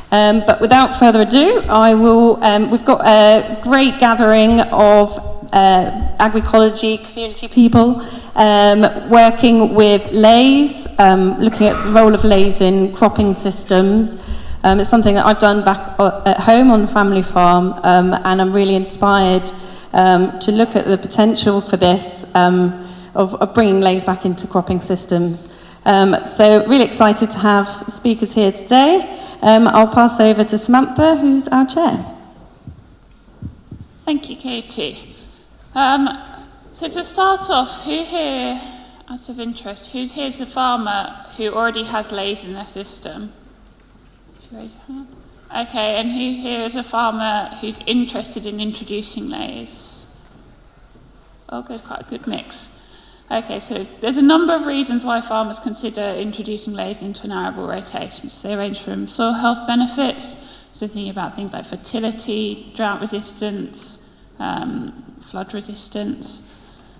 But without further ado, we've got a great gathering of agroecology community people working with Leys, looking at the role of Leys in cropping systems. It's something that I've done back at home on the family farm, and I'm really inspired to look at the potential for this, of bringing Leys back into cropping systems. So really excited to have speakers here today. I'll pass over to Samantha, who's our chair. Thank you, Katie. So to start off, who here, out of interest, who's here's a farmer who already has Leys in their system? Raise your hand. Okay, and who here is a farmer who's interested in introducing Leys? Oh, good, quite a good mix. Okay, so there's a number of reasons why farmers consider introducing Leys into an arable rotation. So they range from soil health benefits, so thinking about things like fertility, drought resistance, flood resistance,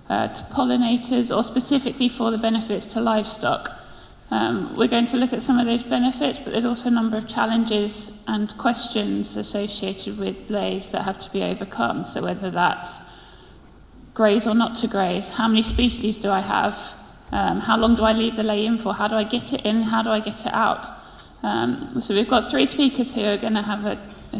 to pollinators, or specifically for the benefits to livestock. We're going to look at some of those benefits, but there's also a number of challenges and questions associated with Leys that have to be overcome. So whether that's graze or not to graze, how many species do I have, how long do I leave the ley in for, how do I get it in, how do I get it out. So we've got three speakers here who are going to have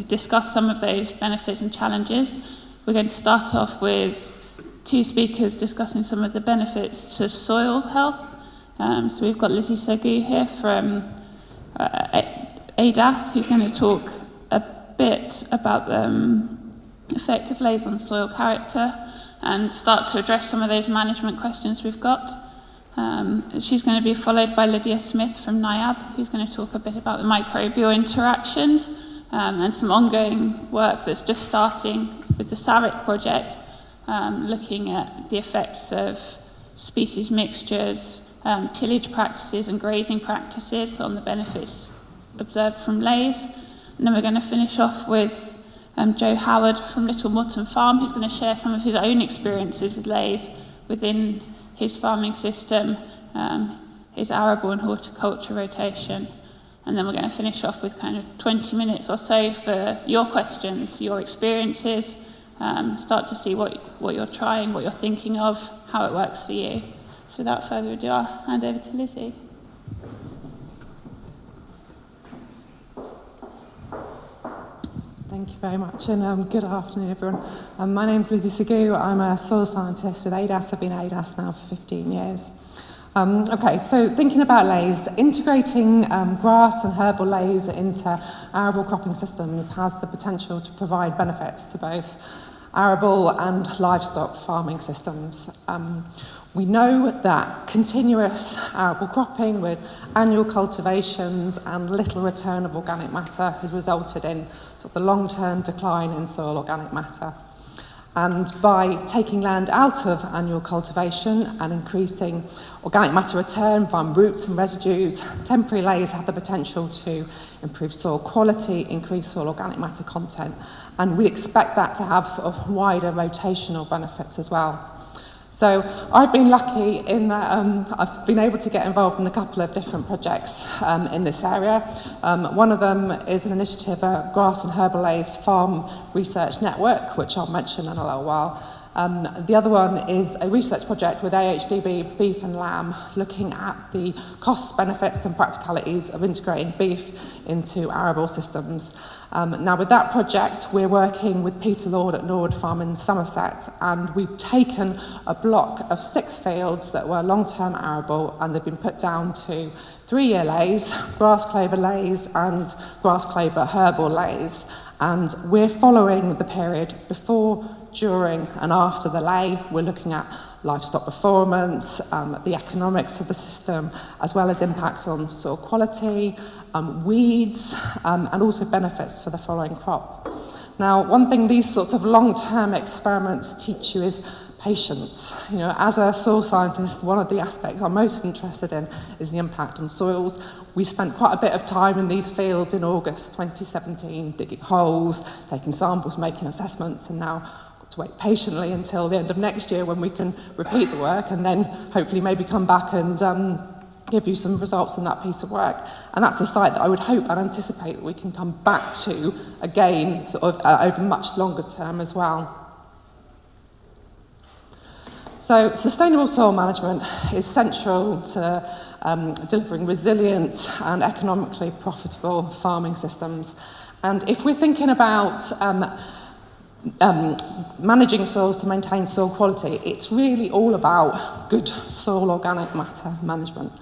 discuss some of those benefits and challenges. We're going to start off with two speakers discussing some of the benefits to soil health. So we've got Lizzie Sagoo here from ADAS, who's going to talk a bit about the effect of Leys on soil character and start to address some of those management questions we've got. She's going to be followed by Lydia Smith from Liable, who's going to talk a bit about the microbial interactions and some ongoing work that's just starting with the SARIC project, looking at the effects of species mixtures, tillage practices and grazing practices on the benefits observed from Leys. And then we're going to finish off with Joe Howard from Little Mutton Farm, who's going to share some of his own experiences with Leys within his farming system, his arable and horticulture rotation. And then we're going to finish off with kind of 20 minutes or so for your questions, your experiences, start to see what you're trying, what you're thinking of, how it works for you. So without further ado, I'll hand over to Lizzie. Thank you very much, and good afternoon, everyone. My name's Lizzie Sagoo. I'm a soil scientist with ADAS. I've been at ADAS now for 15 years. Okay, so thinking about Leys, integrating grass and herbal Leys into arable cropping systems has the potential to provide benefits to both arable and livestock farming systems. We know that continuous arable cropping with annual cultivations and little return of organic matter has resulted in sort of the long-term decline in soil organic matter. And by taking land out of annual cultivation and increasing organic matter return from roots and residues, temporary Leys have the potential to improve soil quality, increase soil organic matter content, and we expect that to have sort of wider rotational benefits as well. So I've been lucky in that I've been able to get involved in a couple of different projects in this area. One of them is an initiative, Grass and Herbal Leys Farm Research Network, which I'll mention in a little while. The other one is a research project with AHDB Beef and Lamb, looking at the costs, benefits and practicalities of integrating beef into arable systems. Now with that project, we're working with Peter Lord at Norwood Farm in Somerset, and we've taken a block of 6 fields that were long-term arable, and they've been put down to 3-year Leys, grass clover Leys and grass clover herbal Leys. And we're following the period before, during and after the ley. We're looking at livestock performance, the economics of the system, as well as impacts on soil quality, weeds, and also benefits for the following crop. Now, one thing these sorts of long-term experiments teach you is patience. You know, as a soil scientist, one of the aspects I'm most interested in is the impact on soils. We spent quite a bit of time in these fields in August 2017, digging holes, taking samples, making assessments, and now to wait patiently until the end of next year when we can repeat the work and then hopefully maybe come back and give you some results in that piece of work. And that's a site that I would hope and anticipate that we can come back to again sort of over much longer term as well. So sustainable soil management is central to delivering resilient and economically profitable farming systems. And if we're thinking about managing soils to maintain soil quality, it's really all about good soil organic matter management.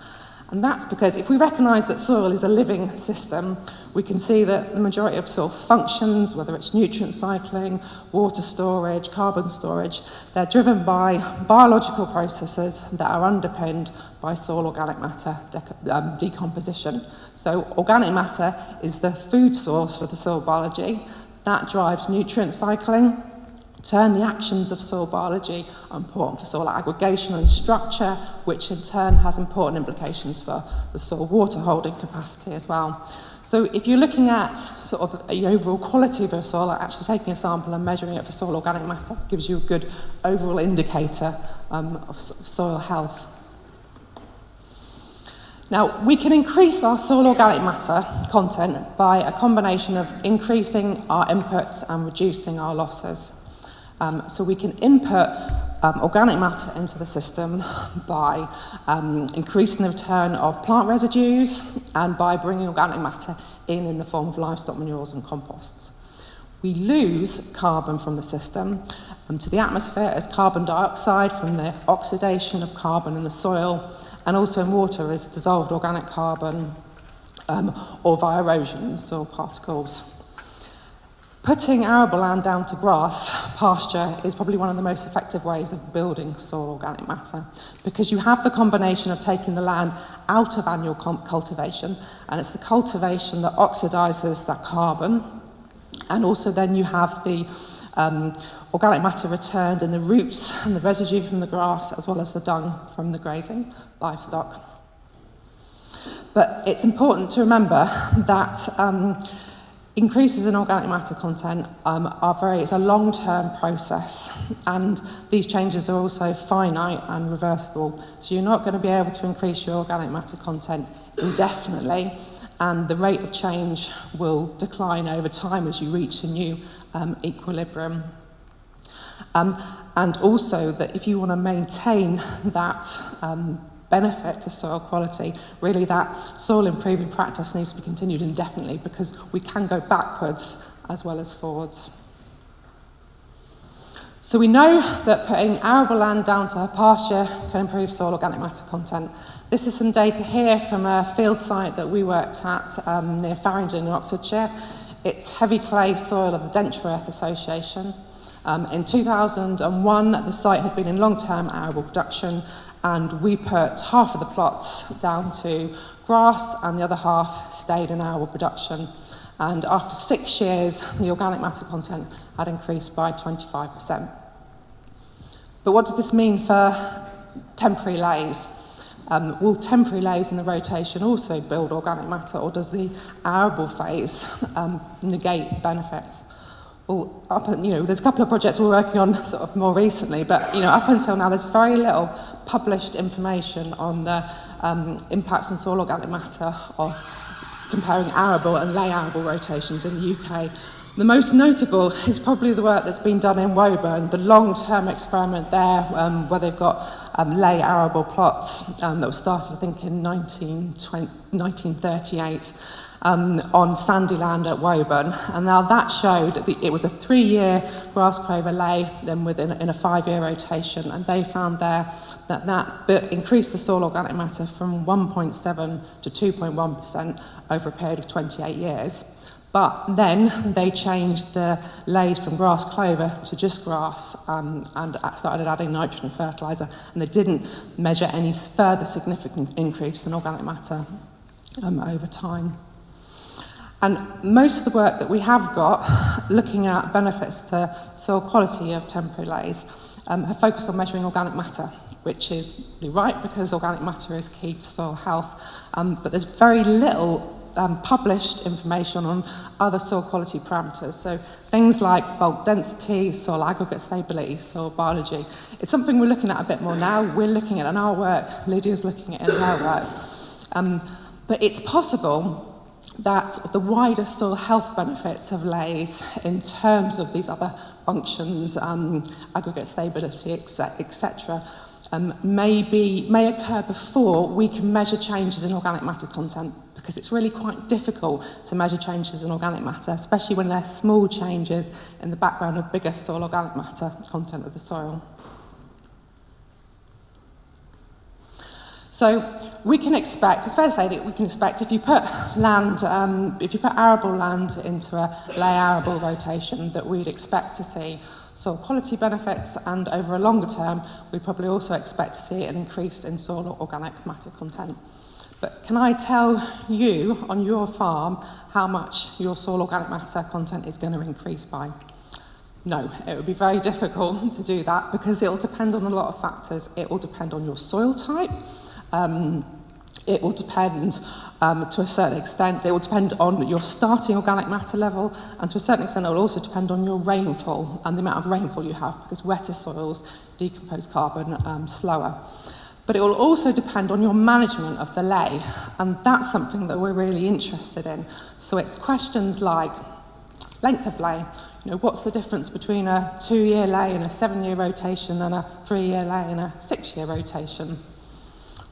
And that's because if we recognise that soil is a living system, we can see that the majority of soil functions, whether it's nutrient cycling, water storage, carbon storage, they're driven by biological processes that are underpinned by soil organic matter decomposition. So organic matter is the food source for the soil biology. That drives nutrient cycling. Turn the actions of soil biology are important for soil aggregation and structure, which in turn has important implications for the soil water holding capacity as well. So if you're looking at sort of the overall quality of your soil, actually taking a sample and measuring it for soil organic matter gives you a good overall indicator of soil health. Now, we can increase our soil organic matter content by a combination of increasing our inputs and reducing our losses. So we can input organic matter into the system by increasing the return of plant residues and by bringing organic matter in the form of livestock manures and composts. We lose carbon from the system to the atmosphere as carbon dioxide from the oxidation of carbon in the soil, and also in water as dissolved organic carbon or via erosion in soil particles. Putting arable land down to grass pasture is probably one of the most effective ways of building soil organic matter, because you have the combination of taking the land out of annual cultivation, and it's the cultivation that oxidises that carbon, and also then you have the organic matter returned in the roots and the residue from the grass, as well as the dung from the grazing livestock. But it's important to remember that increases in organic matter content it's a long-term process, and these changes are also finite and reversible. So you're not going to be able to increase your organic matter content indefinitely, and the rate of change will decline over time as you reach a new equilibrium. And also that if you want to maintain that benefit to soil quality, really that soil improving practice needs to be continued indefinitely, because we can go backwards as well as forwards. So we know that putting arable land down to pasture can improve soil organic matter content. This is some data here from a field site that we worked at near Farringdon in Oxfordshire. It's heavy clay soil of the Denture Earth Association. In 2001, the site had been in long-term arable production, and we put half of the plots down to grass and the other half stayed in arable production. And after 6 years, the organic matter content had increased by 25%. But what does this mean for temporary lays? Will temporary lays in the rotation also build organic matter, or does the arable phase negate benefits? Well, there's a couple of projects we're working on sort of more recently, but up until now, there's very little published information on the impacts on soil organic matter of comparing arable and lay arable rotations in the UK. The most notable is probably the work that's been done in Woburn, the long-term experiment there, where they've got lay arable plots that was started, I think, in 1938. On sandy land at Woburn, and now that showed that it was a 3-year grass clover lay, then in a 5-year rotation, and they found there that increased the soil organic matter from 1.7 to 2.1% over a period of 28 years. But then they changed the lays from grass clover to just grass and started adding nitrogen fertiliser, and they didn't measure any further significant increase in organic matter over time. And most of the work that we have got looking at benefits to soil quality of temporary lays have focused on measuring organic matter, which is really right because organic matter is key to soil health. But there's very little published information on other soil quality parameters. So things like bulk density, soil aggregate stability, soil biology. It's something we're looking at a bit more now. We're looking at it in our work. Lydia's looking at it in her work. But it's possible that the wider soil health benefits of Leys in terms of these other functions, aggregate stability, etc., may occur before we can measure changes in organic matter content, because it's really quite difficult to measure changes in organic matter, especially when they're small changes in the background of bigger soil organic matter content of the soil. So we can expect, it's fair to say that we can expect if you put arable land into a lay arable rotation, that we'd expect to see soil quality benefits, and over a longer term, we'd probably also expect to see an increase in soil organic matter content. But can I tell you on your farm how much your soil organic matter content is going to increase by? No, it would be very difficult to do that, because it will depend on a lot of factors. It will depend on your soil type. It will depend to a certain extent, it will depend on your starting organic matter level, and to a certain extent it will also depend on your rainfall and the amount of rainfall you have, because wetter soils decompose carbon slower. But it will also depend on your management of the ley, and that's something that we're really interested in. So it's questions like length of ley. You know, what's the difference between a 2-year ley and a 7-year rotation, and a 3-year ley and a 6-year rotation?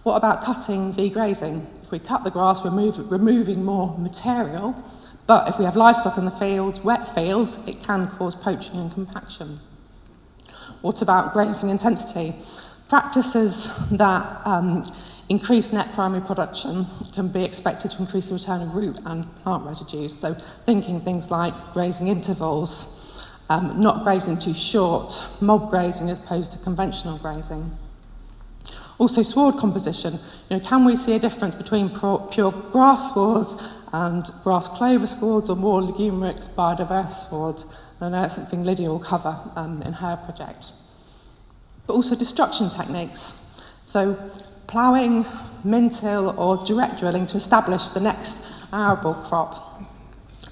What about cutting v grazing? If we cut the grass, we're removing more material, but if we have livestock in the fields, wet fields, it can cause poaching and compaction. What about grazing intensity? Practices that increase net primary production can be expected to increase the return of root and plant residues. So thinking things like grazing intervals, not grazing too short, mob grazing as opposed to conventional grazing. Also sward composition. You know, can we see a difference between pure grass swards and grass clover swards, or more legume-rich biodiverse swards? And I know it's something Lydia will cover in her project. But also destruction techniques. So ploughing, min-till or direct drilling to establish the next arable crop.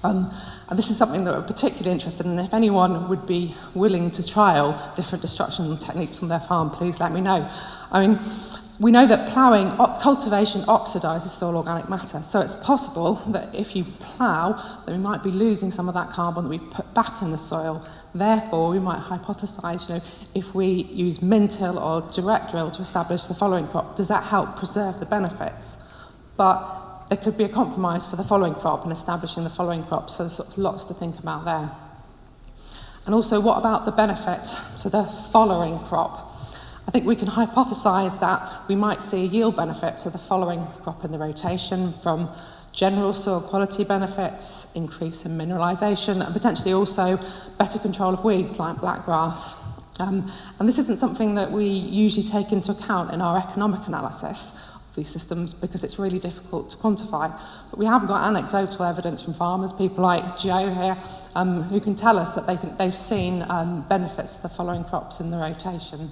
And this is something that we're particularly interested in. If anyone would be willing to trial different destruction techniques on their farm, please let me know. I mean, we know that ploughing, cultivation oxidises soil organic matter, so it's possible that if you plough, that we might be losing some of that carbon that we've put back in the soil. Therefore, we might hypothesise, you know, if we use min-till or direct drill to establish the following crop, does that help preserve the benefits? But there could be a compromise for the following crop and establishing the following crop, so there's sort of lots to think about there. And also, what about the benefit to the following crop? I think we can hypothesise that we might see a yield benefit to the following crop in the rotation from general soil quality benefits, increase in mineralisation, and potentially also better control of weeds like blackgrass. And this isn't something that we usually take into account in our economic analysis of these systems, because it's really difficult to quantify. But we have got anecdotal evidence from farmers, people like Joe here, who can tell us that they think they've seen benefits to the following crops in the rotation.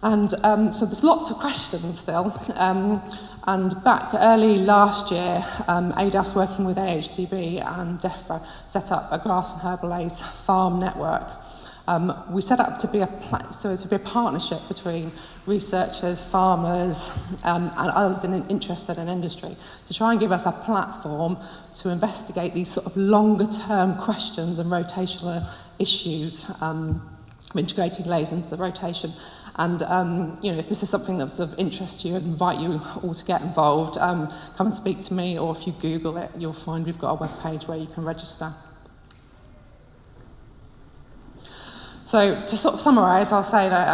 And so there's lots of questions still. And back early last year, ADAS, working with AHTB and DEFRA, set up a grass and herbal Leys farm network. We set up to be a partnership between researchers, farmers, and others interested in industry, to try and give us a platform to investigate these sort of longer-term questions and rotational issues, integrating Leys into the rotation. And you know, if this is something that's of interest to you, I'd invite you all to get involved. Come and speak to me, or if you Google it, you'll find we've got a webpage where you can register. So to sort of summarise, I'll say that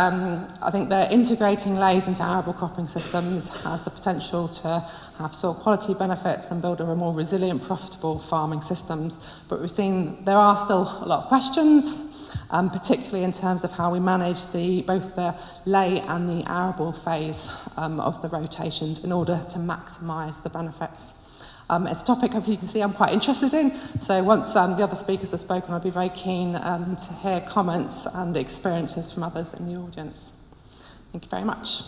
I think that integrating Leys into arable cropping systems has the potential to have soil quality benefits and build a more resilient, profitable farming systems. But we've seen there are still a lot of questions, particularly in terms of how we manage both the ley and the arable phase of the rotations in order to maximise the benefits. It's a topic, hopefully you can see, I'm quite interested in. So once the other speakers have spoken, I'd be very keen to hear comments and experiences from others in the audience. Thank you very much.